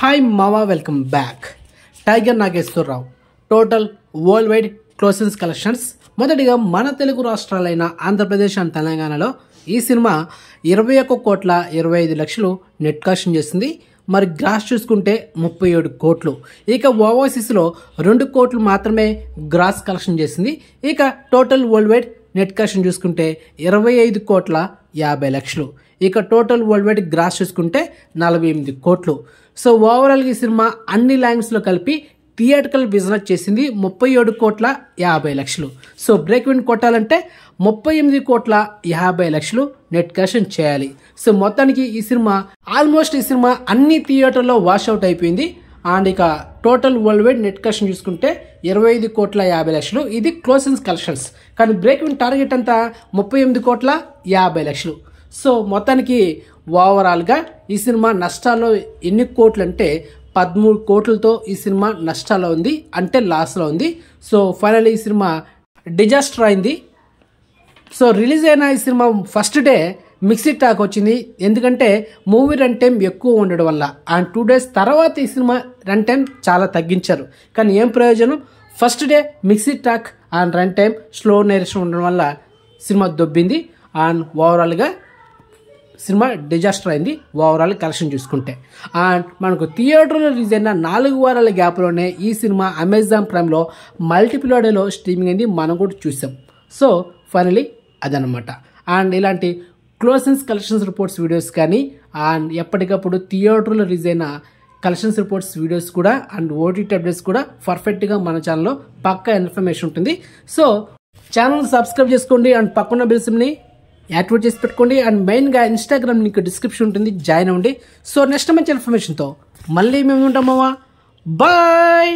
Hi మావా, welcome back. Tiger Nageswara Rao total world wide closings collections. మొదటిగా మన తెలుగు రాష్ట్రాలైన ఆంధ్రప్రదేశ్ అండ్ తెలంగాణలో ఈ సినిమా 21,25,00,000 నెట్ కలెక్షన్ చేసింది. మరి గ్రాస్ చూసుకుంటే 37 కోట్లు. ఇక ఓవర్సీస్లో 2 కోట్లు మాత్రమే గ్రాస్ కలెక్షన్ చేసింది. ఇక total world wide net collection చూసుకుంటే 25,50,00,000. ఇక టోటల్ వరల్డ్ వైడ్ గ్రాస్ చూసుకుంటే 48 కోట్లు. సో ఓవరాల్గా ఈ సినిమా అన్ని లాంగ్వేజ్లో కలిపి థియేటికల్ బిజినెస్ చేసింది 37,50,00,000. సో బ్రేక్ ఈవెన్ కొట్టాలంటే 38,50,00,000 నెట్ కలెక్షన్ చేయాలి. సో మొత్తానికి ఈ సినిమా ఆల్మోస్ట్ అన్ని థియేటర్లో వాష్ అవుట్ అయిపోయింది. అండ్ ఇక total world wide net collection చూసుకుంటే 25,50,00,000. ఇది క్లోజింగ్స్ కలెక్షన్స్. కానీ బ్రేక్ ఈవెన్ టార్గెట్ అంతా 38,50,00,000. సో మొత్తానికి ఓవరాల్గా ఈ సినిమా నష్టాల్లో ఎన్ని కోట్లు అంటే 13 కోట్లతో ఈ సినిమా నష్టాల్లో ఉంది, అంటే లాస్లో ఉంది. సో ఫైనల్లీ ఈ సినిమా డిజాస్టర్ అయింది. సో రిలీజ్ అయిన ఈ cinema first day mixed talk వచ్చింది. ఎందుకంటే మూవీ రన్ టైం ఎక్కువ ఉండడం వల్ల. అండ్ 2 days తర్వాత ఈ సినిమా రన్ టైం చాలా తగ్గించారు. కానీ ఏం ప్రయోజనం? First day mixed talk and run time slow narration ఉండడం వల్ల సినిమా దొబ్బింది. అండ్ ఓవరాల్గా సినిమా డిజాస్టర్ అయింది ఓవరాల్ కలెక్షన్ చూసుకుంటే. అండ్ మనకు థియేటర్లో రిలీజ్ అయిన 4 వారాల గ్యాప్లోనే ఈ సినిమా అమెజాన్ ప్రైమ్లో మల్టిపుల్ ఆడియోలో స్ట్రీమింగ్ అయింది, మనం కూడా చూసాం. సో ఫైనలీ అదనమాట. అండ్ ఇలాంటి క్లోజింగ్స్ కలెక్షన్స్ రిపోర్ట్స్ వీడియోస్ కానీ అండ్ ఎప్పటికప్పుడు థియేటర్లో రిలీజ్ అయిన కలెక్షన్స్ రిపోర్ట్స్ వీడియోస్ కూడా అండ్ ఓటీటీ అప్డేట్స్ కూడా పర్ఫెక్ట్గా మన ఛానల్లో పక్కా ఇన్ఫర్మేషన్ ఉంటుంది. సో ఛానల్ సబ్స్క్రైబ్ చేసుకోండి అండ్ పక్కన బెల్స్ని యాక్టివేట్ చేసి పెట్టుకోండి. అండ్ మెయిన్గా ఇన్స్టాగ్రామ్ లింక్ డిస్క్రిప్షన్ ఉంటుంది, జాయిన్ అవ్వండి. సో నెక్స్ట్ మంచి ఇన్ఫర్మేషన్తో మళ్ళీ మేము ఉంటామా. బాయ్.